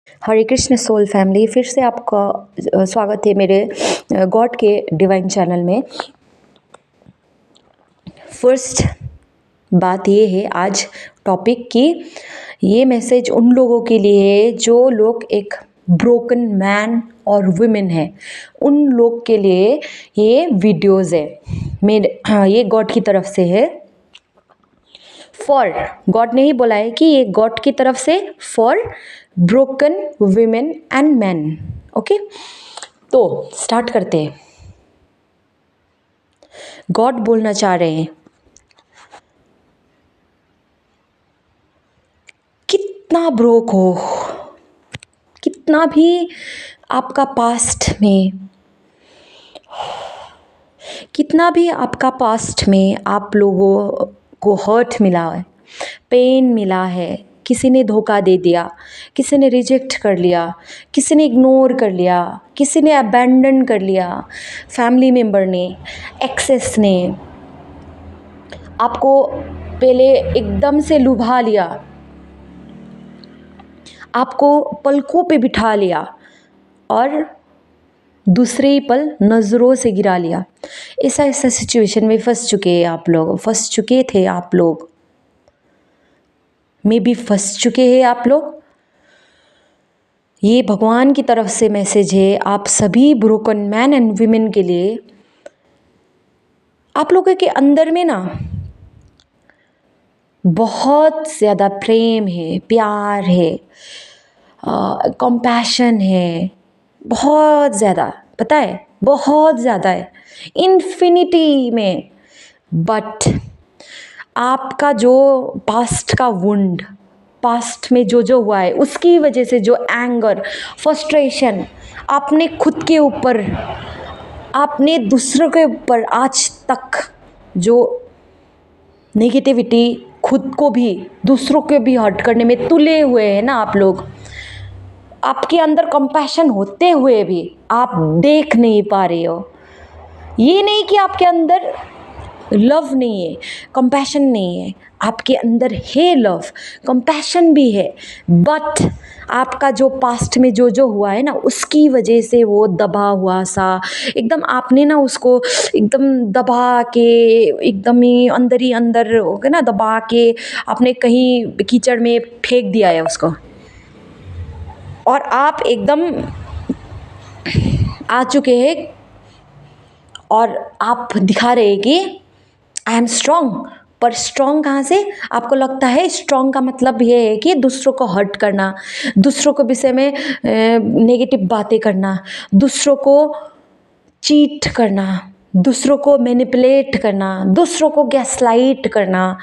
हरे Krishna soul family, फिर से आपका स्वागत है मेरे गॉड के डिवाइन चैनल में। फर्स्ट बात ये है आज टॉपिक की, ये मैसेज उन लोगों के लिए है जो लोग एक ब्रोकन मैन और वुमेन है, उन लोग के लिए ये वीडियोज़ है। मेरे ये गॉड की तरफ से है। फॉर गॉड ने ही बोला है कि ये गॉड की तरफ से for broken women and man. Okay, तो स्टार्ट करते हैं। गॉड बोलना चाह रहे हैं, कितना ब्रोक हो, कितना भी आपका पास्ट में, कितना भी आपका पास्ट में आप लोगों को हर्ट मिला है, पेन मिला है, किसी ने धोखा दे दिया, किसी ने रिजेक्ट कर लिया, किसी ने इग्नोर कर लिया, किसी ने अबैंडन कर लिया, फैमिली मेम्बर ने, एक्सेस ने आपको पहले एकदम से लुभा लिया, आपको पलकों पे बिठा लिया और दूसरे ही पल नज़रों से गिरा लिया। ऐसा सिचुएशन में फंस चुके थे आप लोग, मे भी फंस चुके हैं आप लोग। ये भगवान की तरफ से मैसेज है आप सभी ब्रोकन मैन एंड वुमेन के लिए। आप लोगों के अंदर में ना बहुत ज़्यादा प्रेम है, प्यार है, कंपैशन है, बहुत ज़्यादा, पता है, बहुत ज़्यादा है, इन्फिनिटी में। बट आपका जो पास्ट का वुंड, पास्ट में जो हुआ है, उसकी वजह से जो एंगर, फ्रस्ट्रेशन आपने खुद के ऊपर, आपने दूसरों के ऊपर आज तक जो नेगेटिविटी, खुद को भी दूसरों को भी हर्ट करने में तुले हुए हैं ना आप लोग, आपके अंदर कंपैशन होते हुए भी आप देख नहीं पा रहे हो। ये नहीं कि आपके अंदर लव नहीं है, कंपैशन नहीं है, आपके अंदर है लव, कंपैशन भी है, बट आपका जो पास्ट में जो हुआ है ना, उसकी वजह से वो दबा हुआ सा एकदम, आपने ना उसको एकदम दबा के, एकदम ही अंदर हो गया ना, दबा के आपने कहीं कीचड़ में फेंक दिया है उसको, और आप एकदम आ चुके हैं और आप दिखा रहे हैं कि आई एम स्ट्रॉन्ग। पर स्ट्रॉन्ग कहाँ से? आपको लगता है स्ट्रॉन्ग का मतलब ये है कि दूसरों को हर्ट करना, दूसरों के विषय में नेगेटिव बातें करना, दूसरों को चीट करना, दूसरों को मैनिपुलेट करना, दूसरों को गैसलाइट करना।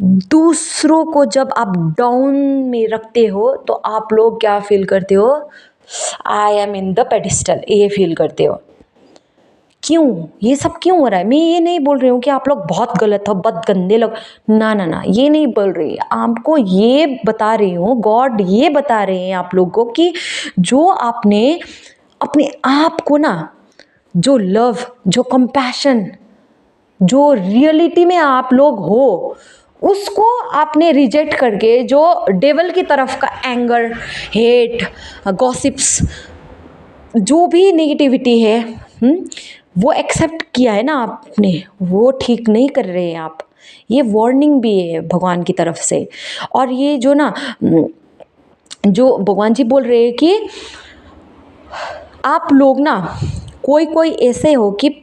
दूसरों को जब आप डाउन में रखते हो तो आप लोग क्या फील करते हो? I am in the pedestal, ये फील करते हो। क्यों ये सब क्यों हो रहा है? मैं ये नहीं बोल रही हूँ कि आप लोग बहुत गलत हो, बहुत गंदे लोग, ना ना ना, ये नहीं बोल रही। आपको ये बता रही हूँ, गॉड ये बता रहे हैं आप लोगों को कि जो आपने अपने आप को ना, जो लव, जो कंपैशन, जो रियलिटी में आप लोग हो, उसको आपने रिजेक्ट करके जो डेविल की तरफ का एंगर, हेट, गॉसिप्स, जो भी नेगेटिविटी है, वो एक्सेप्ट किया है ना आपने, वो ठीक नहीं कर रहे हैं आप। ये वार्निंग भी है भगवान की तरफ से। और ये जो ना, जो भगवान जी बोल रहे हैं कि आप लोग ना, कोई ऐसे हो कि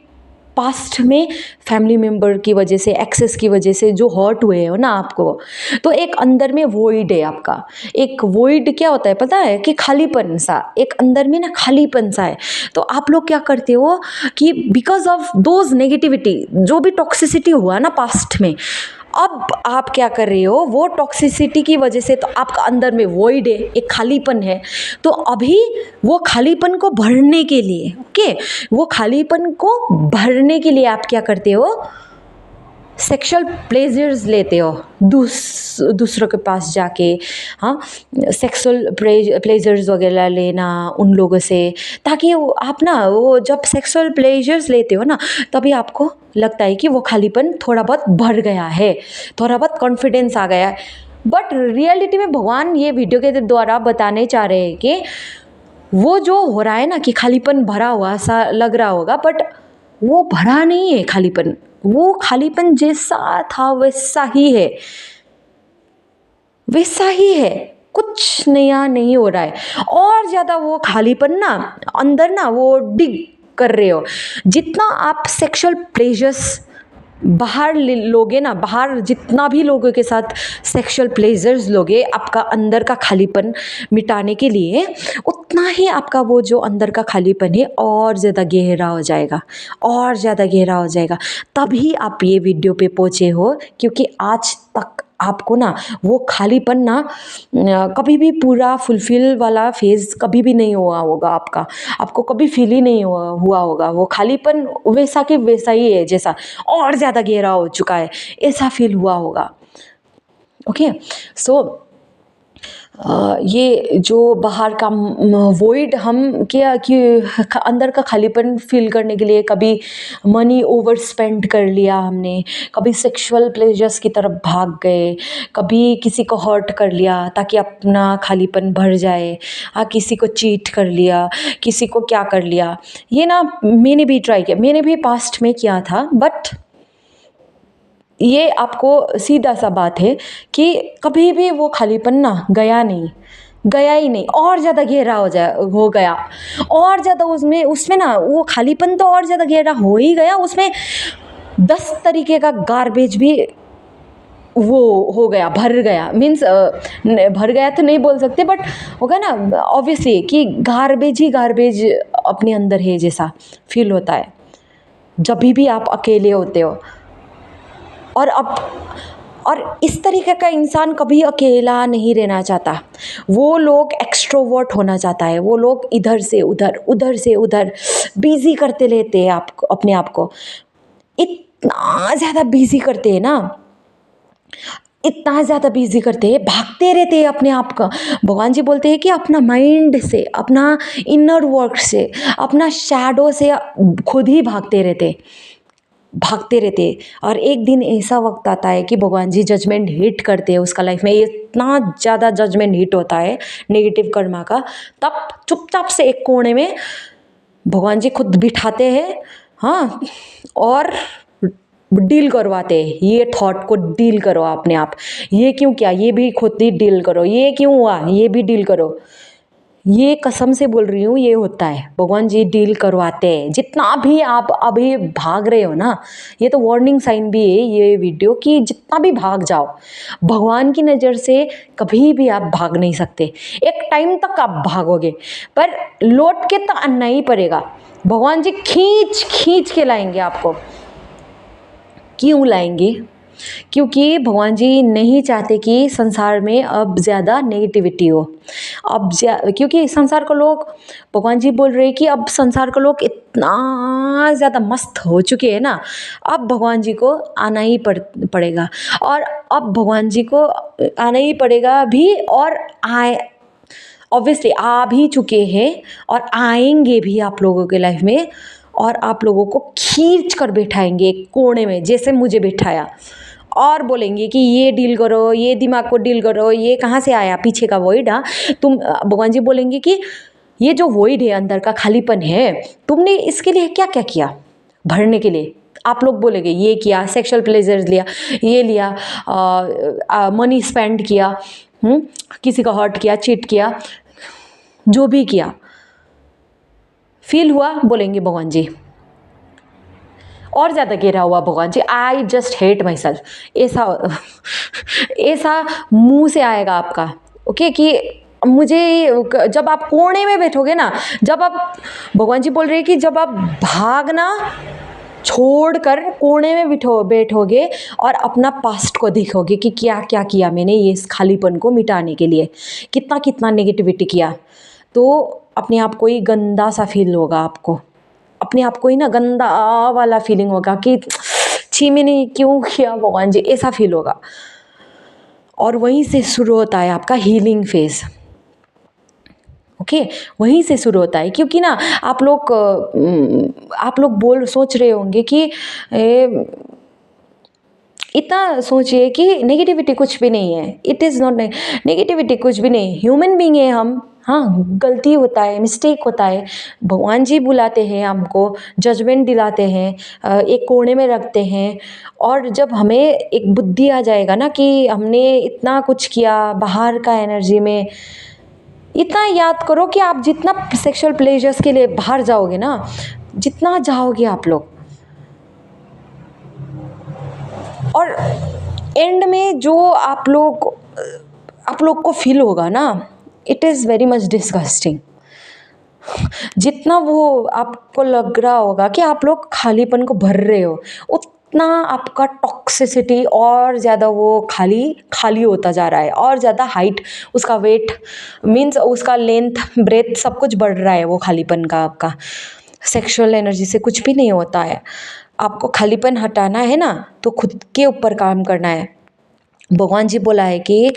पास्ट में फैमिली मेम्बर की वजह से, एक्सेस की वजह से जो हर्ट हुए हो ना आपको, तो एक अंदर में वॉइड है आपका। एक वॉइड क्या होता है पता है? कि खालीपन सा, एक अंदर में ना खालीपन सा है। तो आप लोग क्या करते हो कि बिकॉज ऑफ दोज नेगेटिविटी, जो भी टॉक्सिसिटी हुआ ना पास्ट में, अब आप क्या कर रहे हो, वो टॉक्सिसिटी की वजह से तो आपका अंदर में वॉइड है, एक खालीपन है। तो अभी वो खालीपन को भरने के लिए, ओके, वो खालीपन को भरने के लिए आप क्या करते हो? सेक्सुअल प्लेजर्स लेते हो, दूसरों के पास जाके, हाँ, सेक्सुअल प्लेजर्स वगैरह लेना उन लोगों से, ताकि आप ना, वो जब सेक्सुअल प्लेजर्स लेते हो ना, तभी आपको लगता है कि वो खालीपन थोड़ा बहुत भर गया है, थोड़ा बहुत कॉन्फिडेंस आ गया है। बट रियलिटी में भगवान ये वीडियो के द्वारा बताने चाह रहे हैं कि वो जो हो रहा है ना कि खालीपन भरा हुआ सा लग रहा होगा, बट वो भरा नहीं है खालीपन, वो खालीपन जैसा था वैसा ही है, वैसा ही है, कुछ नया नहीं हो रहा है। और ज़्यादा वो खालीपन ना अंदर ना वो डिग कर रहे हो। जितना आप सेक्सुअल प्लेजर्स बाहर लोगे ना, बाहर जितना भी लोगों के साथ सेक्सुअल प्लेजर्स लोगे आपका अंदर का खालीपन मिटाने के लिए, उतना ही आपका वो जो अंदर का खालीपन है और ज़्यादा गहरा हो जाएगा, और ज़्यादा गहरा हो जाएगा। तभी आप ये वीडियो पे पहुँचे हो, क्योंकि आज तक आपको ना वो खालीपन ना कभी भी पूरा फुलफिल वाला फेज़ कभी भी नहीं हुआ होगा आपका, आपको कभी फील ही नहीं हुआ होगा। वो खालीपन वैसा के वैसा ही है, जैसा और ज़्यादा गहरा हो चुका है, ऐसा फील हुआ होगा। ओके, सो ये जो बाहर का वॉइड हम क्या कि अंदर का खालीपन फील करने के लिए कभी मनी ओवर स्पेंड कर लिया हमने, कभी सेक्सुअल प्लेजर्स की तरफ भाग गए, कभी किसी को हर्ट कर लिया ताकि अपना खालीपन भर जाए, हाँ किसी को चीट कर लिया, किसी को क्या कर लिया। ये ना मैंने भी ट्राई किया, मैंने भी पास्ट में किया था, बट ये आपको सीधा सा बात है कि कभी भी वो खालीपन ना गया नहीं, गया ही नहीं, और ज़्यादा गहरा हो गया, और ज़्यादा उसमें ना वो खालीपन तो और ज़्यादा गहरा हो ही गया, उसमें 10 तरीके का गार्बेज भी वो हो गया, भर गया। मीन्स भर गया तो नहीं बोल सकते, बट होगा ना ऑब्वियसली कि गार्बेज ही गार्बेज अपने अंदर है जैसा फील होता है जब भी आप अकेले होते हो। और इस तरीके का इंसान कभी अकेला नहीं रहना चाहता। वो लोग एक्सट्रोवर्ट होना चाहता है, वो लोग इधर से उधर, उधर से उधर बिजी करते रहते हैं आपको, अपने आप को इतना ज़्यादा बिजी करते हैं ना, इतना ज़्यादा बिजी करते हैं, भागते रहते हैं अपने आप का। भगवान जी बोलते हैं कि अपना माइंड से, अपना इनर वर्क से, अपना शैडो से खुद ही भागते रहते और एक दिन ऐसा वक्त आता है कि भगवान जी जजमेंट हिट करते हैं उसका लाइफ में। इतना ज़्यादा जजमेंट हिट होता है नेगेटिव कर्मा का, तब चुपचाप से एक कोने में भगवान जी खुद बिठाते हैं, हाँ, और डील करवाते हैं। ये थॉट को डील करो अपने आप, ये क्यों किया, ये भी खुद ही डील करो, ये क्यों हुआ, ये भी डील करो। ये कसम से बोल रही हूँ, ये होता है, भगवान जी डील करवाते हैं। जितना भी आप अभी भाग रहे हो ना, ये तो वार्निंग साइन भी है ये वीडियो कि जितना भी भाग जाओ, भगवान की नज़र से कभी भी आप भाग नहीं सकते। एक टाइम तक आप भागोगे पर लौट के तो आना ही पड़ेगा। भगवान जी खींच खींच के लाएंगे आपको। क्यों लाएंगे? क्योंकि भगवान जी नहीं चाहते कि संसार में अब ज़्यादा नेगेटिविटी हो। क्योंकि संसार को लोग, भगवान जी बोल रहे हैं कि अब संसार को लोग इतना ज़्यादा मस्त हो चुके हैं ना, अब भगवान जी को आना ही पड़ेगा। और अब भगवान जी को आना ही पड़ेगा भी, और ऑब्वियसली आ भी चुके हैं और आएंगे भी आप लोगों के लाइफ में, और आप लोगों को खींच कर बैठाएंगे एक कोने में, जैसे मुझे बैठाया, और बोलेंगे कि ये डील करो, ये दिमाग को डील करो, ये कहाँ से आया पीछे का वॉइड। हाँ, भगवान जी बोलेंगे कि ये जो वॉइड है, अंदर का खालीपन है, तुमने इसके लिए क्या क्या किया भरने के लिए। आप लोग बोलेंगे ये किया, सेक्सुअल प्लेजर्स लिया, ये लिया, मनी स्पेंड किया, किसी का हर्ट किया, चीट किया, जो भी किया, फील हुआ, बोलेंगे भगवान जी। और ज़्यादा गहरा हुआ, भगवान जी I just hate myself, ऐसा मुंह से आएगा आपका। ओके, कि मुझे, जब आप कोने में बैठोगे ना, जब आप, भगवान जी बोल रहे हैं कि जब आप भागना छोड़कर कोने में बैठोगे और अपना पास्ट को देखोगे कि क्या क्या किया मैंने ये इस खालीपन को मिटाने के लिए, कितना कितना नेगेटिविटी किया, तो अपने आप को ही गंदा सा फील होगा। आपको अपने आप को ही ना गंदा वाला फीलिंग होगा कि छी मैंने क्यों किया भगवान जी, ऐसा फील होगा। और वहीं से शुरू होता है आपका हीलिंग फेज। ओके, वहीं से शुरू होता है। क्योंकि ना आप लोग सोच रहे होंगे कि इतना सोचिए कि नेगेटिविटी कुछ भी नहीं है, इट इज़ नॉट नेगेटिविटी कुछ भी नहीं, ह्यूमन बीइंग है हम। हाँ, गलती होता है, मिस्टेक होता है, भगवान जी बुलाते हैं हमको, जजमेंट दिलाते हैं, एक कोने में रखते हैं। और जब हमें एक बुद्धि आ जाएगा ना कि हमने इतना कुछ किया बाहर का एनर्जी में, इतना याद करो कि आप जितना सेक्सुअल प्लेजर्स के लिए बाहर जाओगे ना, जितना जाओगे आप लोग, और एंड में जो आप लोग को फील होगा ना, it is very much disgusting. जितना वो आपको लग रहा होगा कि आप लोग खालीपन को भर रहे हो, उतना आपका टॉक्सिसिटी और ज़्यादा वो खाली खाली होता जा रहा है, और ज़्यादा हाइट, उसका वेट मीन्स उसका लेंथ ब्रेथ सब कुछ बढ़ रहा है वो खालीपन का। आपका सेक्सुअल एनर्जी से कुछ भी नहीं होता है। आपको खालीपन हटाना है ना, तो खुद के ऊपर काम करना है। भगवान जी बोला है कि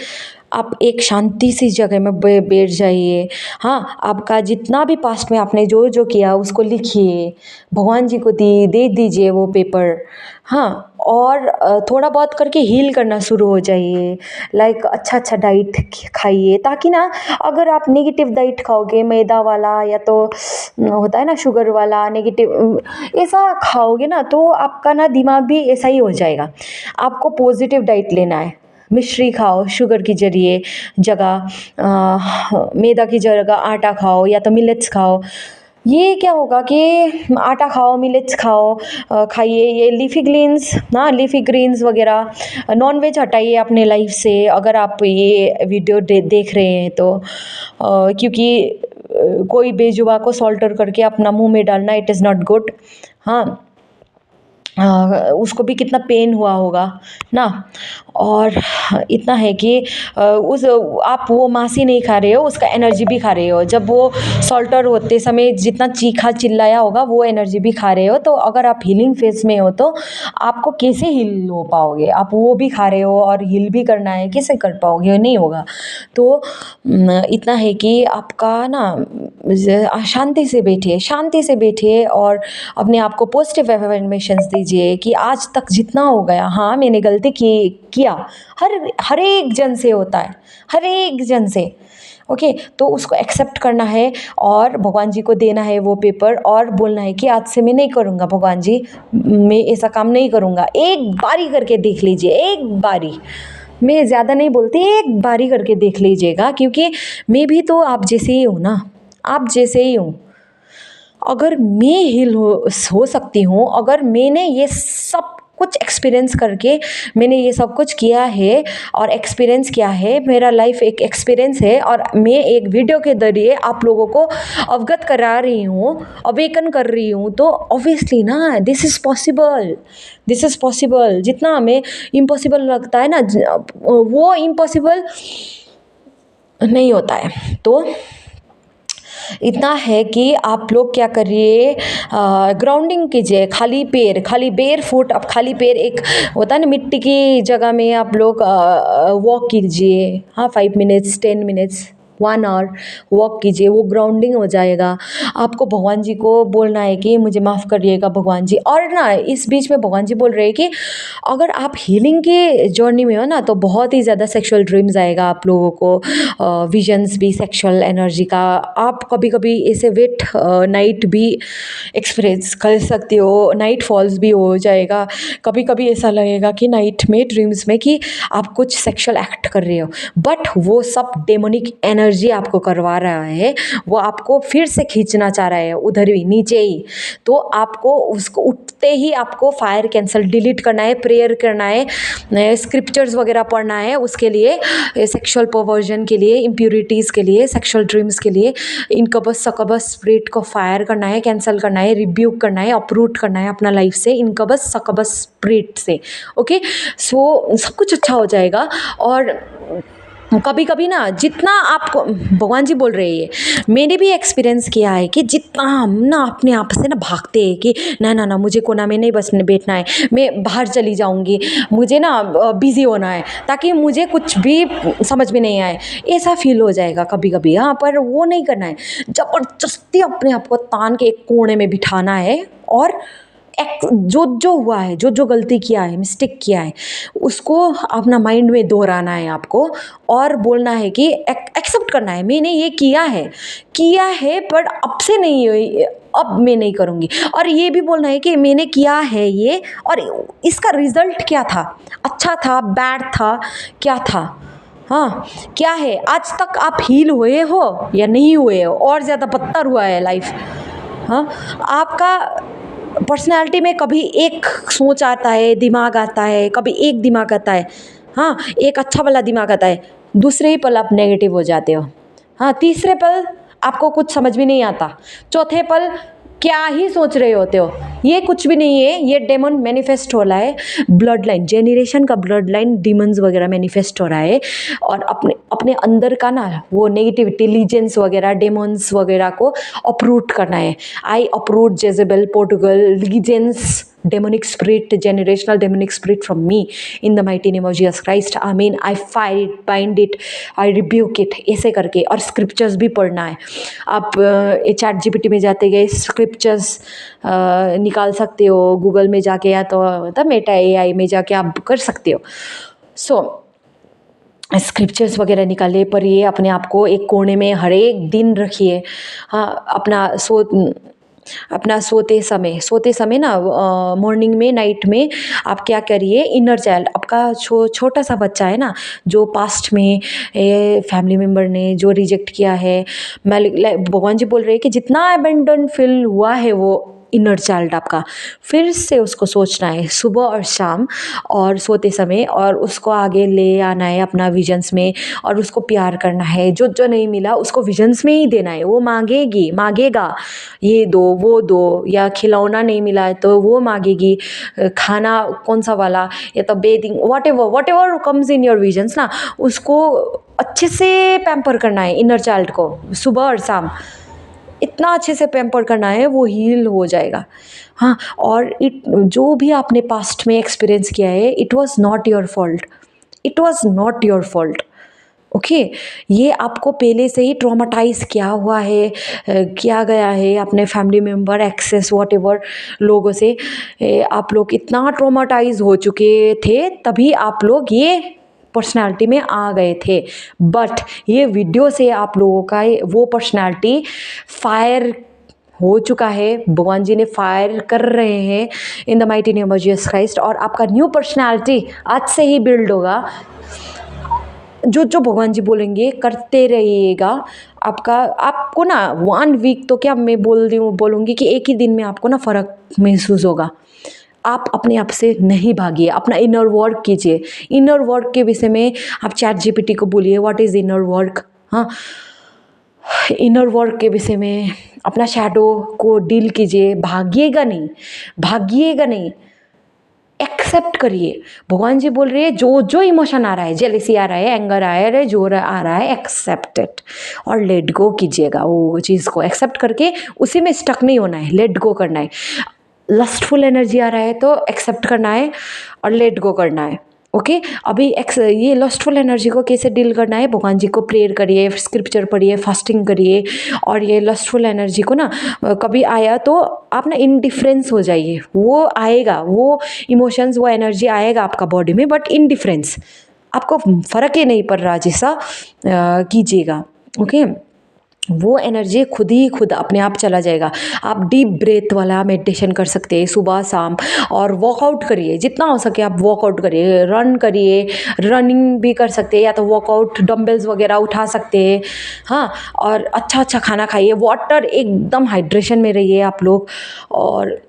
आप एक शांति सी जगह में बैठ जाइए। हाँ, आपका जितना भी पास्ट में आपने जो जो किया उसको लिखिए, भगवान जी को दे दीजिए वो पेपर। हाँ, और थोड़ा बहुत करके हील करना शुरू हो जाइए। लाइक अच्छा अच्छा डाइट खाइए, ताकि ना अगर आप नेगेटिव डाइट खाओगे, मैदा वाला या तो होता है ना शुगर वाला नेगेटिव, ऐसा खाओगे ना तो आपका ना दिमाग भी ऐसा ही हो जाएगा। आपको पॉजिटिव डाइट लेना है। मिश्री खाओ, शुगर की जगह मैदा की जगह आटा खाओ, या तो मिलेट्स खाओ। ये क्या होगा कि आटा खाओ, मिलेट्स खाओ, खाइए ये लीफी ग्रीन्स वगैरह। नॉन वेज हटाइए अपने लाइफ से, अगर आप ये वीडियो देख रहे हैं तो, क्योंकि कोई बेजुबा को सॉल्टर करके अपना मुंह में डालना, इट इज़ नॉट गुड। हाँ, उसको भी कितना पेन हुआ होगा ना। और इतना है कि आप वो मांसी नहीं खा रहे हो, उसका एनर्जी भी खा रहे हो। जब वो सॉल्टर होते समय जितना चीखा चिल्लाया होगा, वो एनर्जी भी खा रहे हो। तो अगर आप हीलिंग फेज में हो तो आपको कैसे हील हो पाओगे? आप वो भी खा रहे हो और हील भी करना है, कैसे कर पाओगे? नहीं होगा। तो इतना है कि आपका ना शांति से बैठिए और अपने आप को पॉजिटिव अफर्मेशंस दीजिए कि आज तक जितना हो गया, हाँ मैंने गलती किया। हर एक जन से होता है, हर एक जन से। ओके, तो उसको एक्सेप्ट करना है और भगवान जी को देना है वो पेपर, और बोलना है कि आज से मैं नहीं करूँगा भगवान जी, मैं ऐसा काम नहीं करूँगा। एक बारी करके देख लीजिए, एक बारी, मैं ज़्यादा नहीं बोलती, एक बारी करके देख लीजिएगा, क्योंकि मैं भी तो आप जैसे ही हूँ ना, आप जैसे ही हूँ। अगर मैं हील हो सकती हूँ, अगर मैंने ये सब कुछ एक्सपीरियंस करके मैंने ये सब कुछ किया है और एक्सपीरियंस किया है, मेरा लाइफ एक एक्सपीरियंस है, और मैं एक वीडियो के जरिए आप लोगों को अवगत करा रही हूँ, अवेकन कर रही हूँ, तो ऑब्वियसली ना दिस इज़ पॉसिबल। जितना हमें इम्पॉसिबल लगता है ना, वो इम्पॉसिबल नहीं होता है। तो इतना है कि आप लोग क्या करिए, ग्राउंडिंग कीजिए, खाली बेर फुट। अब खाली पैर, एक होता है ना मिट्टी की जगह में आप लोग वॉक कीजिए। हाँ, 5 मिनट्स, 10 मिनट्स, 1 आवर वॉक कीजिए, वो ग्राउंडिंग हो जाएगा। आपको भगवान जी को बोलना है कि मुझे माफ़ करिएगा भगवान जी। और ना इस बीच में भगवान जी बोल रहे हैं कि अगर आप हीलिंग के जर्नी में हो ना, तो बहुत ही ज़्यादा सेक्सुअल ड्रीम्स आएगा आप लोगों को, विजन्स भी सेक्सुअल एनर्जी का। आप कभी कभी ऐसे वेट नाइट भी एक्सपीरियंस कर सकते हो, नाइट फॉल्स भी हो जाएगा। कभी कभी ऐसा लगेगा कि नाइट में ड्रीम्स में कि आप कुछ सेक्सुअल एक्ट कर रहे हो, बट वो सब डेमोनिक एनर्जी आपको करवा रहा है, वो आपको फिर से खींचना चाह रहा है उधर ही नीचे ही। तो आपको उसको उठते ही आपको फायर कैंसल डिलीट करना है, प्रेयर करना है, स्क्रिप्चर्स वगैरह पढ़ना है उसके लिए, सेक्सुअल परवर्जन के लिए, इम्प्यूरिटीज़ के लिए, सेक्सुअल ड्रीम्स के लिए। इनकबस सकबस स्पिरिट को फायर करना है, कैंसिल करना है, रिब्यूक करना है, अपरूट करना है अपना लाइफ से, इनकबस सकबस स्पिरिट से। ओके, सो सब कुछ अच्छा हो जाएगा। और कभी कभी ना जितना आपको भगवान जी बोल रहे हैं, मैंने भी एक्सपीरियंस किया है कि जितना हम ना अपने आप से ना भागते हैं कि ना मुझे कोना में नहीं बसने बैठना है, मैं बाहर चली जाऊंगी, मुझे ना बिज़ी होना है ताकि मुझे कुछ भी समझ में नहीं आए, ऐसा फील हो जाएगा कभी कभी। हाँ, पर वो नहीं करना है, ज़बरदस्ती अपने आप को तान के एक कोने में बिठाना है और जो जो हुआ है, जो जो गलती किया है, मिस्टेक किया है, उसको अपना माइंड में दोहराना है आपको और बोलना है कि एक्सेप्ट करना है, मैंने ये किया है पर अब से नहीं, अब मैं नहीं करूँगी। और ये भी बोलना है कि मैंने किया है ये, और इसका रिजल्ट क्या था, अच्छा था, बैड था, क्या था, हाँ क्या है, आज तक आप हील हुए हो या नहीं हुए हो, और ज़्यादा बदतर हुआ है लाइफ। हाँ, आपका पर्सनालिटी में कभी एक सोच आता है, दिमाग आता है, कभी एक दिमाग आता है, हाँ एक अच्छा वाला दिमाग आता है, दूसरे ही पल आप नेगेटिव हो जाते हो, हाँ तीसरे पल आपको कुछ समझ भी नहीं आता, चौथे पल क्या ही सोच रहे होते हो। ये कुछ भी नहीं है, ये डेमन मैनिफेस्ट हो रहा है, ब्लड लाइन, जेनरेशन का ब्लड लाइन डिमंस वगैरह मैनिफेस्ट हो रहा है, और अपने अपने अंदर का ना वो नेगेटिविटी, लीजेंस वगैरह, डेमोन्स वगैरह को अप्रूट करना है। आई अप्रूट जेजेबल, Portugal, लीजेंस, demonic spirit, generational demonic spirit from me in the mighty name of Jesus Christ. Amen. I fire it, bind it, I rebuke it, ऐसे करके। और स्क्रिप्चर्स भी पढ़ना है। आप ChatGPT में जाते गए स्क्रिप्चर्स निकाल सकते हो, गूगल में जाके, या तो मतलब मेटा AI में जाके आप कर सकते हो। सो स्क्रिप्चर्स वगैरह निकालिए, पढ़िए, अपने आप को एक कोने में हर एक दिन रखिए। हाँ, अपना सोते समय ना, मॉर्निंग में, नाइट में आप क्या करिए, इनर चाइल्ड, आपका छोटा सा बच्चा है ना, जो पास्ट में फैमिली मेम्बर ने जो रिजेक्ट किया है, भगवान जी बोल रहे हैं कि जितना अबेंडन फील हुआ है वो इनर चाइल्ड आपका, फिर से उसको सोचना है सुबह और शाम और सोते समय, और उसको आगे ले आना है अपना विजन्स में, और उसको प्यार करना है। जो जो नहीं मिला उसको विजन्स में ही देना है। वो मांगेगा, ये दो वो दो, या खिलौना नहीं मिला है तो वो मांगेगी, खाना कौन सा वाला, या तो bathing, what ever comes in your visions ना, उसको अच्छे से पैम्पर करना है इनर चाइल्ड को, सुबह और शाम इतना अच्छे से पैम्पर करना है, वो हील हो जाएगा। हाँ, और जो भी आपने पास्ट में एक्सपीरियंस किया है, it was not your fault, okay. ये आपको पहले से ही ट्रॉमाटाइज किया गया है अपने family member, access, whatever लोगों से। आप लोग इतना ट्रॉमाटाइज हो चुके थे, तभी आप लोग ये पर्सनालिटी में आ गए थे। बट ये वीडियो से आप लोगों का वो पर्सनालिटी फायर हो चुका है, भगवान जी ने फायर कर रहे हैं in the mighty name of Jesus Christ, और आपका न्यू पर्सनालिटी आज से ही बिल्ड होगा। जो जो भगवान जी बोलेंगे करते रहिएगा। आपको ना 1 वीक तो क्या मैं बोलूँगी कि एक ही दिन में आपको ना फ़र्क महसूस होगा। आप अपने आप से नहीं भागिए, अपना इनर वर्क कीजिए। इनर वर्क के विषय में आप ChatGPT को बोलिए, व्हाट इज़ इनर वर्क। हाँ, इनर वर्क के विषय में अपना शैडो को डील कीजिए। भागिएगा नहीं, एक्सेप्ट करिए। भगवान जी बोल रहे हैं जो जो इमोशन आ रहा है, जेलेसी आ रहा है, एंगर आ रहा है, जोर आ रहा है, एक्सेप्ट इट और लेट गो कीजिएगा। वो चीज़ को एक्सेप्ट करके उसी में स्टक नहीं होना है, लेट गो करना है। लस्टफुल एनर्जी आ रहा है तो एक्सेप्ट करना है और लेट गो करना है, ओके। अभी ये लस्टफुल एनर्जी को कैसे डील करना है, भगवान जी को प्रेयर करिए, स्क्रिप्चर पढ़िए, फास्टिंग करिए। और ये लस्टफुल एनर्जी को ना कभी आया तो आप ना इनडिफरेंस हो जाइए। वो आएगा, वो इमोशंस, वो एनर्जी आएगा आपका बॉडी में, बट इनडिफरेंस, आपको फ़र्क ही नहीं पड़ रहा जैसा कीजिएगा, ओके। वो एनर्जी खुद अपने आप चला जाएगा। आप डीप ब्रेथ वाला मेडिटेशन कर सकते हैं सुबह शाम, और वॉकआउट करिए, जितना हो सके आप वॉकआउट करिए, रन करिए, रनिंग भी कर सकते हैं, या तो वॉकआउट डंबल्स वगैरह उठा सकते हैं। हाँ, और अच्छा खाना खाइए, वाटर, एकदम हाइड्रेशन में रहिए आप लोग, और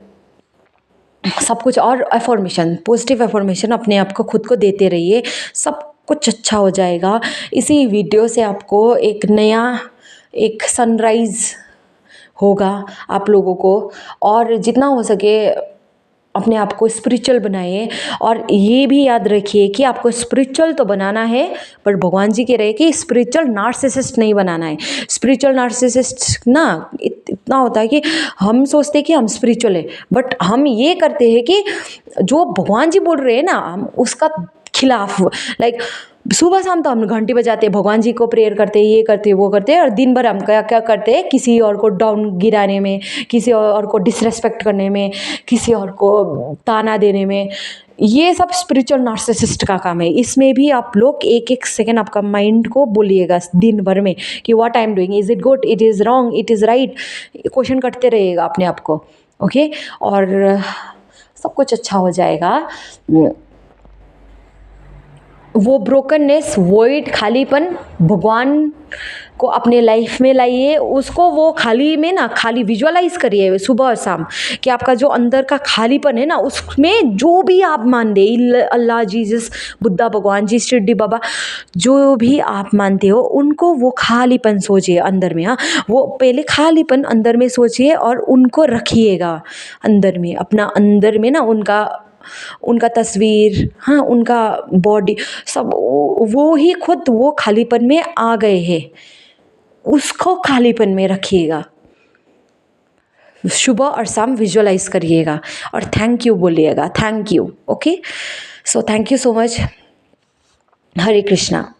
सब कुछ। और एफर्मेशन, पॉजिटिव एफर्मेशन अपने आप को खुद को देते रहिए, सब कुछ अच्छा हो जाएगा। इसी वीडियो से आपको एक सनराइज़ होगा आप लोगों को। और जितना हो सके अपने आप को स्पिरिचुअल बनाइए। और ये भी याद रखिए कि आपको स्पिरिचुअल तो बनाना है, पर भगवान जी कह रहे हैं कि स्पिरिचुअल नार्सिसिस्ट नहीं बनाना है। स्पिरिचुअल नार्सिसिस्ट ना इतना होता है कि हम सोचते हैं कि हम स्पिरिचुअल है, बट हम ये करते हैं कि जो भगवान जी बोल रहे हैं ना, हम उसका खिलाफ, लाइक सुबह शाम तो हम घंटी बजाते हैं, भगवान जी को प्रेयर करते हैं, ये करते हैं, वो करते हैं, और दिन भर हम क्या क्या करते हैं, किसी और को डाउन गिराने में, किसी और को डिसरेस्पेक्ट करने में, किसी और को ताना देने में। ये सब स्पिरिचुअल नार्सिसिस्ट का काम है। इसमें भी आप लोग एक एक सेकेंड आपका माइंड को बोलिएगा दिन भर में कि what I am doing, is it good, it is wrong, it is right, question करते रहिएगा अपने आप को। ओके, और सब कुछ अच्छा हो जाएगा। वो ब्रोकननेस, वॉइड, खालीपन भगवान को अपने लाइफ में लाइए। उसको वो खाली में ना, खाली विजुअलाइज करिए सुबह और शाम कि आपका जो अंदर का खालीपन है ना, उसमें जो भी आप मान दे, अल्लाह, जीसस, बुद्धा भगवान जी, शिरडी बाबा, जो भी आप मानते हो उनको वो खालीपन सोचिए अंदर में। हाँ, वो पहले खालीपन अंदर में सोचिए और उनको रखिएगा अंदर में, अपना अंदर में ना उनका तस्वीर, हाँ, उनका बॉडी, सब वो ही खुद वो खालीपन में आ गए हैं, उसको खालीपन में रखिएगा। सुबह और शाम विजुअलाइज करिएगा और थैंक यू बोलिएगा, thank you. Okay, so thank you so much. Hare Krishna.